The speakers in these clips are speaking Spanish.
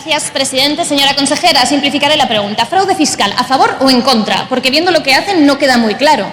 Gracias, presidente. Señora consejera, simplificaré la pregunta. ¿Fraude fiscal a favor o en contra? Porque viendo lo que hacen no queda muy claro.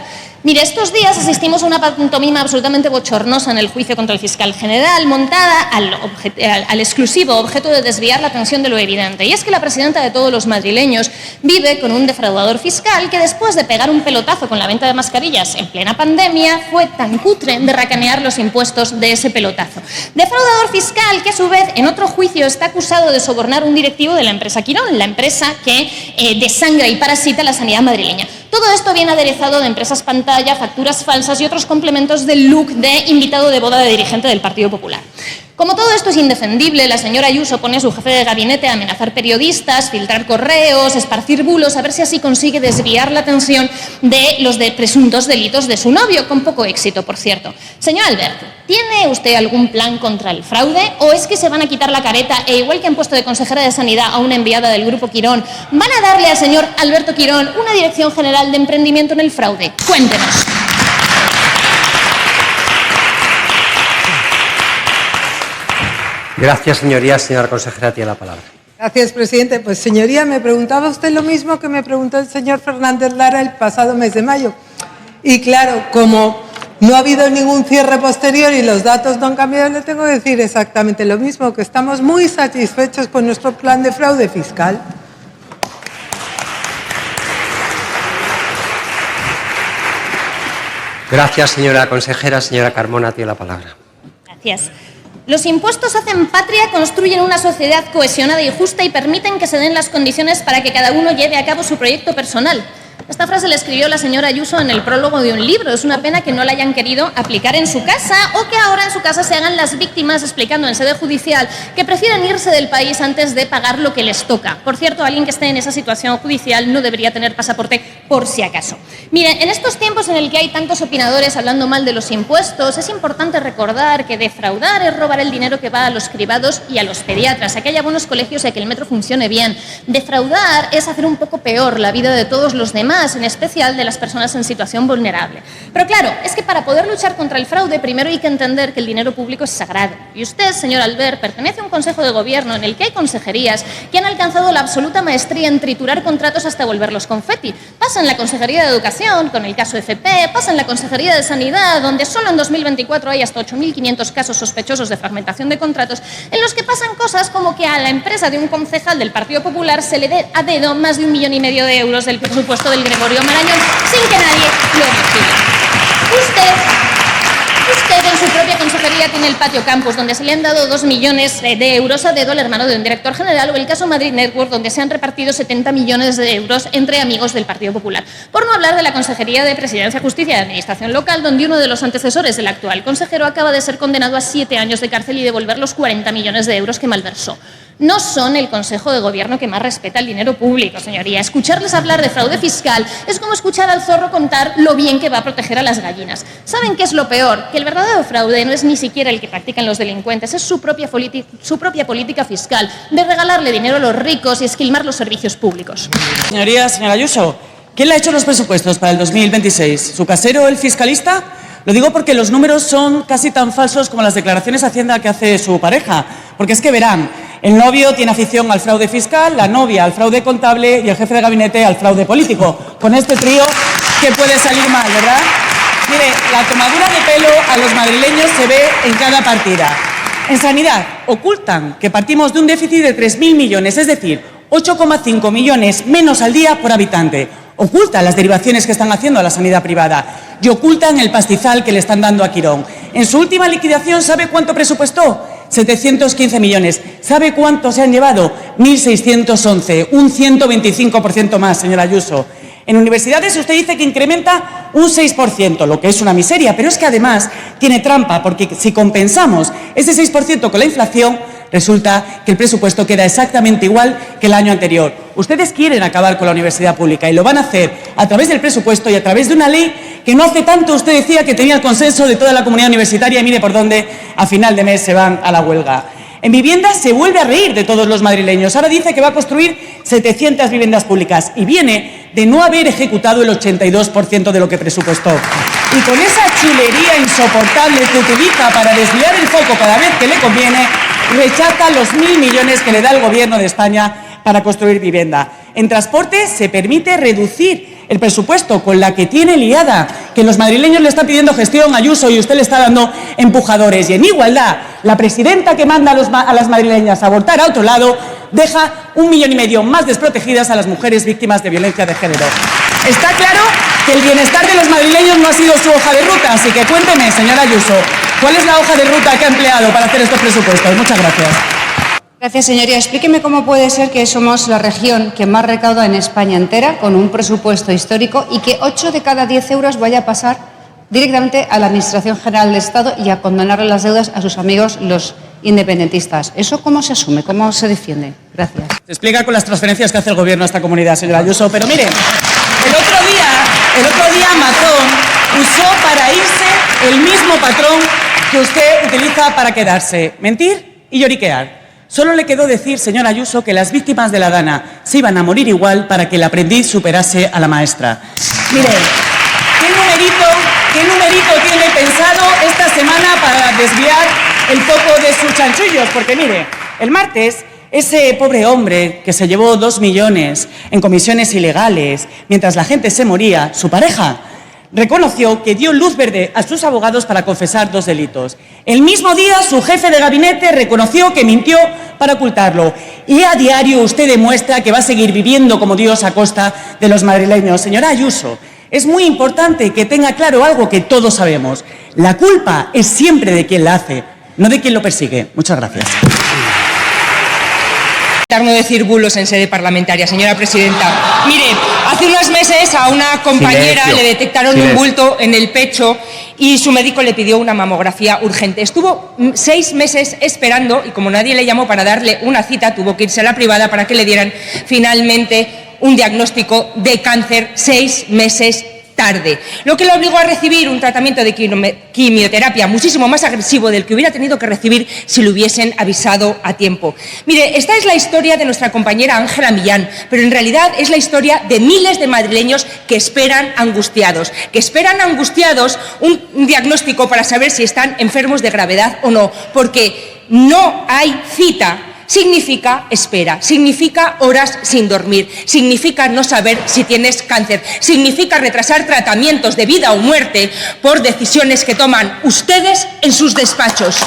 Mire, estos días asistimos a una pantomima absolutamente bochornosa en el juicio contra el fiscal general, montada al exclusivo objeto de desviar la atención de lo evidente. Y es que la presidenta de todos los madrileños vive con un defraudador fiscal que, después de pegar un pelotazo con la venta de mascarillas en plena pandemia, fue tan cutre de racanear los impuestos de ese pelotazo. Defraudador fiscal que, a su vez, en otro juicio está acusado de sobornar a un directivo de la empresa Quirón, la empresa que desangra y parasita la sanidad madrileña. Todo esto viene aderezado de empresas pantalla, facturas falsas y otros complementos del look de invitado de boda de dirigente del Partido Popular. Como todo esto es indefendible, la señora Ayuso pone a su jefe de gabinete a amenazar periodistas, filtrar correos, esparcir bulos, a ver si así consigue desviar la atención de los presuntos delitos de su novio, con poco éxito, por cierto. Señor Albert, ¿tiene usted algún plan contra el fraude o es que se van a quitar la careta e, igual que han puesto de consejera de Sanidad a una enviada del Grupo Quirón, van a darle al señor Alberto Quirón una dirección general de emprendimiento en el fraude? Cuéntenos. Gracias, señoría. Señora consejera, tiene la palabra. Gracias, presidente. Pues, señoría, me preguntaba usted lo mismo que me preguntó el señor Fernández Lara el pasado mes de mayo. Y claro, como no ha habido ningún cierre posterior y los datos no han cambiado, le tengo que decir exactamente lo mismo, que estamos muy satisfechos con nuestro plan de fraude fiscal. Gracias, señora consejera. Señora Carmona, tiene la palabra. Gracias. Los impuestos hacen patria, construyen una sociedad cohesionada y justa y permiten que se den las condiciones para que cada uno lleve a cabo su proyecto personal. Esta frase la escribió la señora Ayuso en el prólogo de un libro. Es una pena que no la hayan querido aplicar en su casa o que ahora en su casa se hagan las víctimas explicando en sede judicial que prefieren irse del país antes de pagar lo que les toca. Por cierto, alguien que esté en esa situación judicial no debería tener pasaporte por si acaso. Mire, en estos tiempos en el que hay tantos opinadores hablando mal de los impuestos, es importante recordar que defraudar es robar el dinero que va a los cribados y a los pediatras, a que haya buenos colegios y a que el metro funcione bien. Defraudar es hacer un poco peor la vida de todos los demás, en especial de las personas en situación vulnerable. Pero claro, es que para poder luchar contra el fraude, primero hay que entender que el dinero público es sagrado. Y usted, señor Albert, pertenece a un consejo de gobierno en el que hay consejerías que han alcanzado la absoluta maestría en triturar contratos hasta volverlos confeti. Pasa en la Consejería de Educación, con el caso FP, pasa en la Consejería de Sanidad, donde solo en 2024 hay hasta 8.500 casos sospechosos de fragmentación de contratos, en los que pasan cosas como que a la empresa de un concejal del Partido Popular se le dé a dedo más de 1,5 millones de euros del presupuesto del Gregorio Marañón sin que nadie lo vigile. Usted en su propia consejería tiene el Patio Campus, donde se le han dado 2 millones de euros a dedo al hermano de un director general, o el caso Madrid Network, donde se han repartido 70 millones de euros entre amigos del Partido Popular. Por no hablar de la Consejería de Presidencia, Justicia y Administración Local, donde uno de los antecesores del actual consejero acaba de ser condenado a 7 años de cárcel y devolver los 40 millones de euros que malversó. No son el Consejo de Gobierno que más respeta el dinero público, señoría. Escucharles hablar de fraude fiscal es como escuchar al zorro contar lo bien que va a proteger a las gallinas. ¿Saben qué es lo peor? Que el verdadero fraude no es ni siquiera el que practican los delincuentes, es su propia política fiscal de regalarle dinero a los ricos y esquilmar los servicios públicos. Señoría, señora Ayuso, ¿quién le ha hecho los presupuestos para el 2026? ¿Su casero, el fiscalista? Lo digo porque los números son casi tan falsos como las declaraciones a Hacienda que hace su pareja. Porque es que verán, el novio tiene afición al fraude fiscal, la novia al fraude contable y el jefe de gabinete al fraude político. Con este trío, ¿qué puede salir mal, verdad? Mire, la tomadura de pelo a los madrileños se ve en cada partida. En sanidad, ocultan que partimos de un déficit de 3.000 millones, es decir, 8,5 millones menos al día por habitante. Ocultan las derivaciones que están haciendo a la sanidad privada y ocultan el pastizal que le están dando a Quirón. En su última liquidación, ¿sabe cuánto presupuestó? 715 millones. ¿Sabe cuánto se han llevado? 1.611, un 125% más, señora Ayuso. En universidades usted dice que incrementa un 6%, lo que es una miseria, pero es que además tiene trampa, porque si compensamos ese 6% con la inflación, resulta que el presupuesto queda exactamente igual que el año anterior. Ustedes quieren acabar con la universidad pública y lo van a hacer a través del presupuesto y a través de una ley que no hace tanto usted decía que tenía el consenso de toda la comunidad universitaria y mire por dónde a final de mes se van a la huelga. En vivienda se vuelve a reír de todos los madrileños. Ahora dice que va a construir 700 viviendas públicas y viene de no haber ejecutado el 82% de lo que presupuestó. Y con esa chulería insoportable que utiliza para desviar el foco cada vez que le conviene, rechaza los 1.000 millones que le da el Gobierno de España para construir vivienda. En transporte se permite reducir el presupuesto con la que tiene liada, que los madrileños le están pidiendo gestión a Ayuso y usted le está dando empujadores. Y en igualdad, la presidenta que manda a las madrileñas a abortar a otro lado deja 1,5 millones más desprotegidas a las mujeres víctimas de violencia de género. Está claro que el bienestar de los madrileños no ha sido su hoja de ruta, así que cuénteme, señora Ayuso, ¿cuál es la hoja de ruta que ha empleado para hacer estos presupuestos? Muchas gracias. Gracias, señoría. Explíqueme cómo puede ser que somos la región que más recauda en España entera, con un presupuesto histórico, y que 8 de cada 10 euros vaya a pasar directamente a la Administración General del Estado y a condonarle las deudas a sus amigos los independentistas. ¿Eso cómo se asume? ¿Cómo se defiende? Gracias. Se explica con las transferencias que hace el Gobierno a esta comunidad, señora Ayuso. Pero mire, el otro día Macron usó para irse el mismo patrón que usted utiliza para quedarse. Mentir y lloriquear. Solo le quedó decir, señora Ayuso, que las víctimas de la Dana se iban a morir igual para que el aprendiz superase a la maestra. Mire, ¿qué numerito tiene pensado esta semana para desviar el foco de sus chanchullos? Porque mire, el martes, ese pobre hombre que se llevó 2 millones en comisiones ilegales mientras la gente se moría, su pareja, reconoció que dio luz verde a sus abogados para confesar 2 delitos. El mismo día, su jefe de gabinete reconoció que mintió para ocultarlo. Y a diario usted demuestra que va a seguir viviendo como Dios a costa de los madrileños. Señora Ayuso, es muy importante que tenga claro algo que todos sabemos. La culpa es siempre de quien la hace, no de quien lo persigue. Muchas gracias. No decir bulos en sede parlamentaria, señora presidenta. Mire, hace unos meses a una compañera le detectaron un bulto en el pecho y su médico le pidió una mamografía urgente. Estuvo 6 meses esperando y como nadie le llamó para darle una cita, tuvo que irse a la privada para que le dieran finalmente un diagnóstico de cáncer 6 meses tarde, lo que le obligó a recibir un tratamiento de quimioterapia muchísimo más agresivo del que hubiera tenido que recibir si lo hubiesen avisado a tiempo. Mire, esta es la historia de nuestra compañera Ángela Millán, pero en realidad es la historia de miles de madrileños que esperan angustiados un diagnóstico para saber si están enfermos de gravedad o no, porque no hay cita. Significa espera, significa horas sin dormir, significa no saber si tienes cáncer, significa retrasar tratamientos de vida o muerte por decisiones que toman ustedes en sus despachos.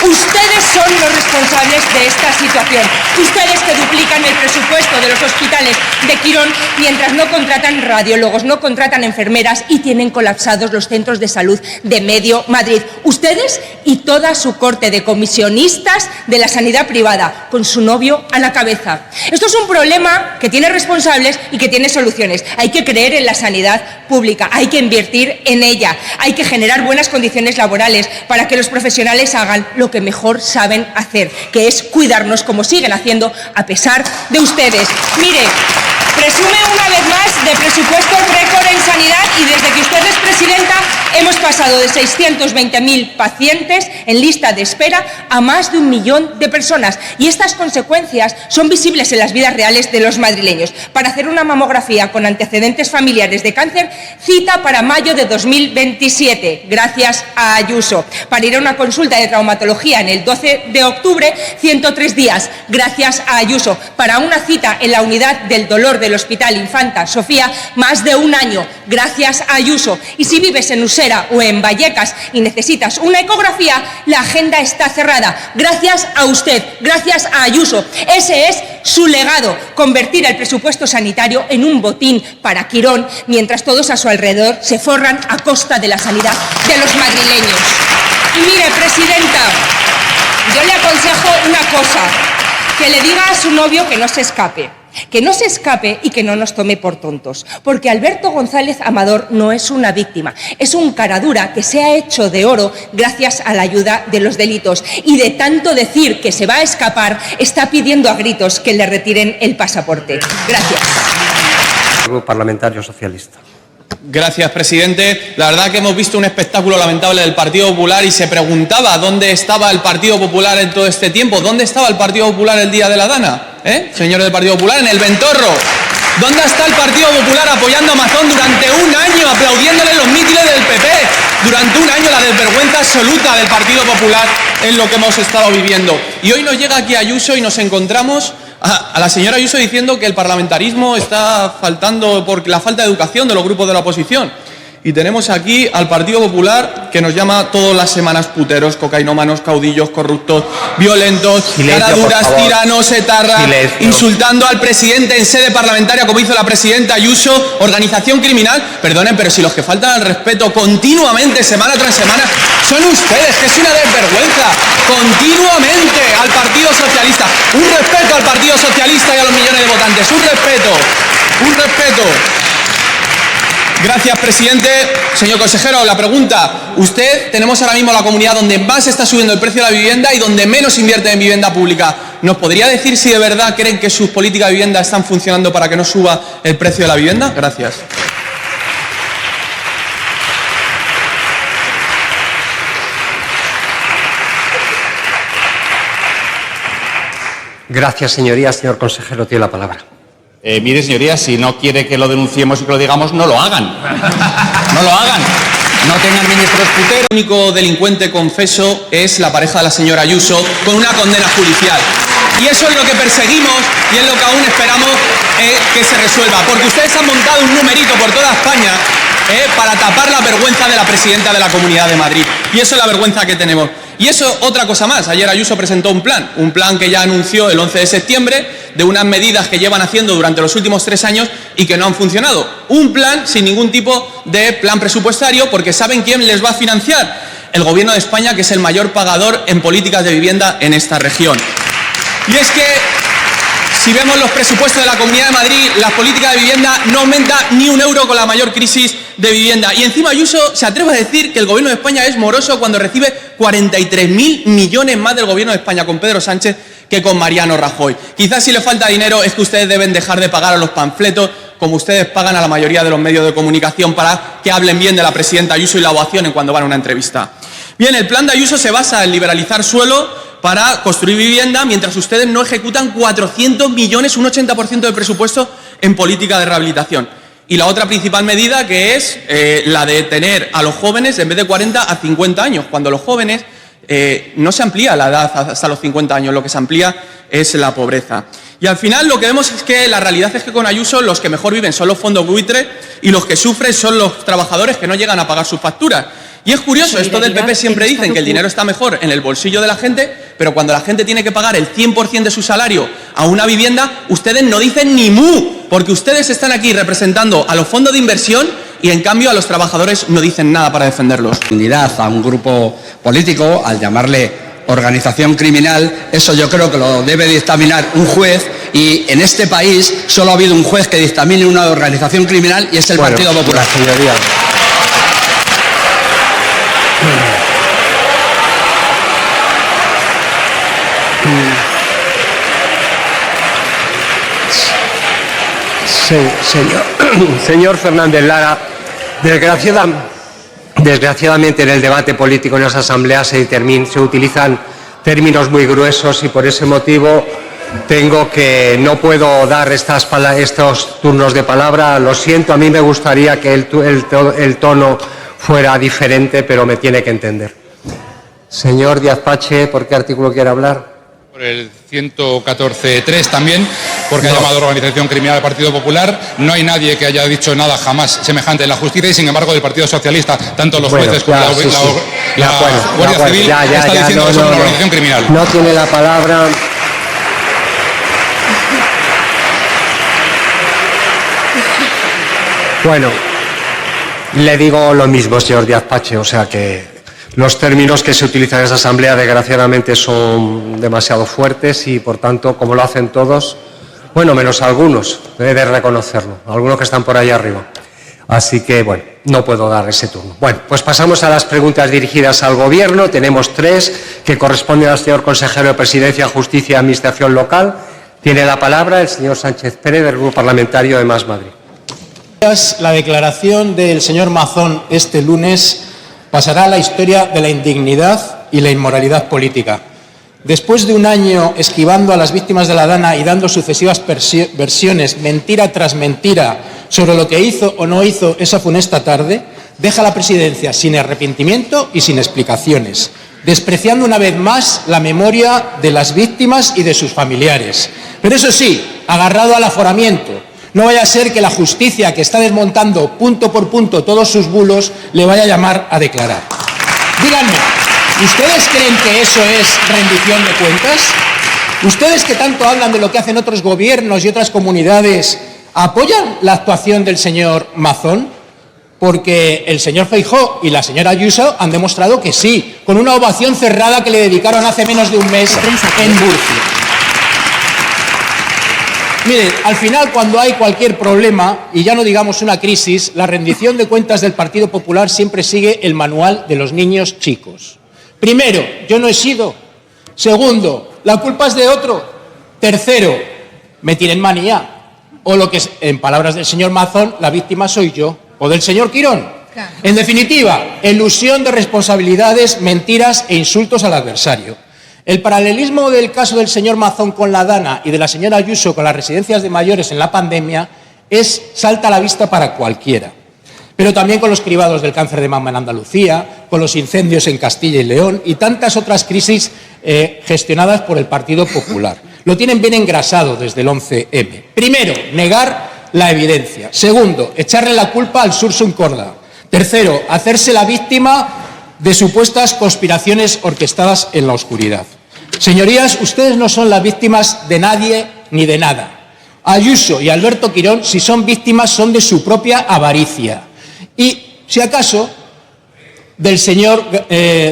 Ustedes son los responsables de esta situación. Ustedes que duplican el presupuesto de los hospitales de Quirón mientras no contratan radiólogos, no contratan enfermeras y tienen colapsados los centros de salud de medio Madrid. Ustedes y toda su corte de comisionistas de la sanidad privada, con su novio a la cabeza. Esto es un problema que tiene responsables y que tiene soluciones. Hay que creer en la sanidad pública, hay que invertir en ella, hay que generar buenas condiciones laborales para que los profesionales hagan lo que mejor saben hacer, que es cuidarnos como siguen haciendo a pesar de ustedes. Mire, presume una vez más de presupuestos récord en sanidad y desde que usted es presidenta hemos pasado de 620.000 pacientes en lista de espera a más de 1 millón de personas y estas consecuencias son visibles en las vidas reales de los madrileños. Para hacer una mamografía con antecedentes familiares de cáncer, cita para mayo de 2027, gracias a Ayuso. Para ir a una consulta de traumatología en el 12 de octubre, 103 días, gracias a Ayuso. Para una cita en la unidad del dolor del Hospital Infanta Sofía, más de 1 año, gracias a Ayuso. Y si vives en Usera o en Vallecas y necesitas una ecografía, la agenda está cerrada, gracias a usted, gracias a Ayuso. Ese es su legado, convertir el presupuesto sanitario en un botín para Quirón, mientras todos a su alrededor se forran a costa de la sanidad de los madrileños. Y mire, presidenta, yo le aconsejo una cosa, que le diga a su novio que no se escape y que no nos tome por tontos, porque Alberto González Amador no es una víctima, es un caradura que se ha hecho de oro gracias a la ayuda de los delitos y de tanto decir que se va a escapar está pidiendo a gritos que le retiren el pasaporte. Gracias. Grupo Parlamentario Socialista. Gracias, presidente. La verdad que hemos visto un espectáculo lamentable del Partido Popular y se preguntaba dónde estaba el Partido Popular en todo este tiempo. ¿Dónde estaba el Partido Popular el día de la Dana? Señores del Partido Popular, en el Ventorro. ¿Dónde está el Partido Popular apoyando a Mazón durante 1 año, aplaudiéndole los mítines del PP? Durante 1 año la desvergüenza absoluta del Partido Popular es lo que hemos estado viviendo. Y hoy nos llega aquí Ayuso y nos encontramos a la señora Ayuso diciendo que el parlamentarismo está faltando por la falta de educación de los grupos de la oposición. Y tenemos aquí al Partido Popular, que nos llama todas las semanas puteros, cocainómanos, caudillos, corruptos, violentos, caraduras, tiranos, etarras, insultando al presidente en sede parlamentaria, como hizo la presidenta Ayuso, organización criminal. Perdonen, pero si los que faltan al respeto continuamente, semana tras semana, son ustedes, que es una desvergüenza, continuamente al Partido Socialista. Un respeto al Partido Socialista y a los millones de votantes, un respeto, un respeto. Gracias, presidente. Señor consejero, la pregunta. Usted, tenemos ahora mismo la comunidad donde más está subiendo el precio de la vivienda y donde menos invierte en vivienda pública. ¿Nos podría decir si de verdad creen que sus políticas de vivienda están funcionando para que no suba el precio de la vivienda? Gracias. Gracias, señoría. Señor consejero, tiene la palabra. Mire, señoría, si no quiere que lo denunciemos y que lo digamos, no lo hagan. No lo hagan. No tengan ministros puteros. El único delincuente confeso es la pareja de la señora Ayuso con una condena judicial. Y eso es lo que perseguimos y es lo que aún esperamos que se resuelva. Porque ustedes han montado un numerito por toda España para tapar la vergüenza de la presidenta de la Comunidad de Madrid. Y eso es la vergüenza que tenemos. Y eso, otra cosa más. Ayer Ayuso presentó un plan que ya anunció el 11 de septiembre, de unas medidas que llevan haciendo durante los últimos 3 años y que no han funcionado. Un plan sin ningún tipo de plan presupuestario, porque ¿saben quién les va a financiar? El Gobierno de España, que es el mayor pagador en políticas de vivienda en esta región. Y es que, si vemos los presupuestos de la Comunidad de Madrid, las políticas de vivienda no aumenta ni un euro con la mayor crisis de vivienda. Y encima Ayuso se atreve a decir que el Gobierno de España es moroso cuando recibe 43.000 millones más del Gobierno de España con Pedro Sánchez que con Mariano Rajoy. Quizás si le falta dinero es que ustedes deben dejar de pagar a los panfletos como ustedes pagan a la mayoría de los medios de comunicación para que hablen bien de la presidenta Ayuso y la ovacionen cuando van a una entrevista. Bien, el plan de Ayuso se basa en liberalizar suelo para construir vivienda, mientras ustedes no ejecutan 400 millones, un 80% del presupuesto en política de rehabilitación. Y la otra principal medida, que es la de tener a los jóvenes en vez de 40 a 50 años, cuando los jóvenes no se amplía la edad hasta los 50 años, lo que se amplía es la pobreza. Y al final lo que vemos es que la realidad es que con Ayuso los que mejor viven son los fondos buitre y los que sufren son los trabajadores que no llegan a pagar sus facturas. Y es curioso, esto del PP siempre dicen que el dinero está mejor en el bolsillo de la gente, pero cuando la gente tiene que pagar el 100% de su salario a una vivienda, ustedes no dicen ni mu, porque ustedes están aquí representando a los fondos de inversión y en cambio a los trabajadores no dicen nada para defenderlos. A un grupo político, al llamarle organización criminal, eso yo creo que lo debe dictaminar un juez, y en este país solo ha habido un juez que dictamine una organización criminal y es el Partido Popular. Señoría. Señor Fernández Lara, desgraciadamente en el debate político en las asambleas se utilizan términos muy gruesos y por ese motivo no puedo dar estos turnos de palabra. Lo siento, a mí me gustaría que el tono fuera diferente, pero me tiene que entender. Señor Díaz Pache, ¿por qué artículo quiere hablar? Por el 114.3 también, porque ha llamado organización criminal al Partido Popular. No hay nadie que haya dicho nada jamás semejante en la justicia y, sin embargo, del Partido Socialista, tanto los jueces como la Guardia Civil está diciendo que son una organización criminal. No tiene la palabra. Bueno, le digo lo mismo, señor Díaz Pache, o sea que los términos que se utilizan en esa asamblea desgraciadamente son demasiado fuertes y por tanto, como lo hacen todos, bueno, menos algunos, he de reconocerlo, algunos que están por ahí arriba. Así que, bueno, no puedo dar ese turno. Bueno, pues pasamos a las preguntas dirigidas al Gobierno. Tenemos 3 que corresponden al señor consejero de Presidencia, Justicia y Administración Local. Tiene la palabra el señor Sánchez Pérez, del Grupo Parlamentario de Más Madrid. La declaración del señor Mazón este lunes pasará a la historia de la indignidad y la inmoralidad política. Después de un año esquivando a las víctimas de la Dana y dando sucesivas versiones, mentira tras mentira, sobre lo que hizo o no hizo esa funesta tarde, deja la presidencia sin arrepentimiento y sin explicaciones. despreciando una vez más la memoria de las víctimas y de sus familiares. Pero eso sí, agarrado al aforamiento. No vaya a ser que la justicia, que está desmontando punto por punto todos sus bulos, le vaya a llamar a declarar. Díganme, ¿ustedes creen que eso es rendición de cuentas? ¿Ustedes, que tanto hablan de lo que hacen otros gobiernos y otras comunidades, apoyan la actuación del señor Mazón? Porque el señor Feijóo y la señora Ayuso han demostrado que sí, con una ovación cerrada que le dedicaron hace menos de un mes en Murcia. Miren, al final, cuando hay cualquier problema, y ya no digamos una crisis, la rendición de cuentas del Partido Popular siempre sigue el manual de los niños chicos. Primero, yo no he sido. Segundo, la culpa es de otro. Tercero, me tienen manía. O lo que es, en palabras del señor Mazón, la víctima soy yo. O del señor Quirón. Claro. En definitiva, elusión de responsabilidades, mentiras e insultos al adversario. El paralelismo del caso del señor Mazón con la Dana y de la señora Ayuso con las residencias de mayores en la pandemia salta a la vista para cualquiera. Pero también con los cribados del cáncer de mama en Andalucía, con los incendios en Castilla y León y tantas otras crisis gestionadas por el Partido Popular. Lo tienen bien engrasado desde el 11M. Primero, negar la evidencia. Segundo, echarle la culpa al Sursum Corda. Tercero, hacerse la víctima de supuestas conspiraciones orquestadas en la oscuridad. Señorías, ustedes no son las víctimas de nadie ni de nada. Ayuso y Alberto Quirón, si son víctimas, son de su propia avaricia. Y, si acaso, del señor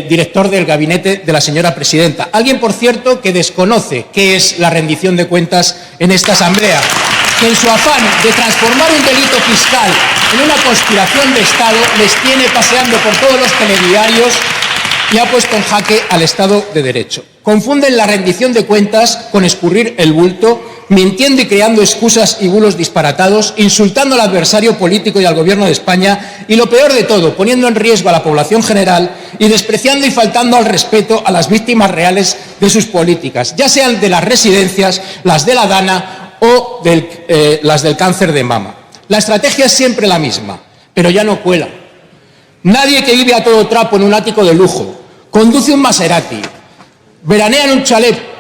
director del gabinete de la señora presidenta. Alguien, por cierto, que desconoce qué es la rendición de cuentas en esta Asamblea, que en su afán de transformar un delito fiscal en una conspiración de Estado les tiene paseando por todos los telediarios y ha puesto en jaque al Estado de Derecho. Confunden la rendición de cuentas con escurrir el bulto, mintiendo y creando excusas y bulos disparatados, insultando al adversario político y al Gobierno de España y, lo peor de todo, poniendo en riesgo a la población general y despreciando y faltando al respeto a las víctimas reales de sus políticas, ya sean de las residencias, las de la Dana o las del cáncer de mama. La estrategia es siempre la misma, pero ya no cuela. Nadie que vive a todo trapo en un ático de lujo, conduce un Maserati, veranea en un chalet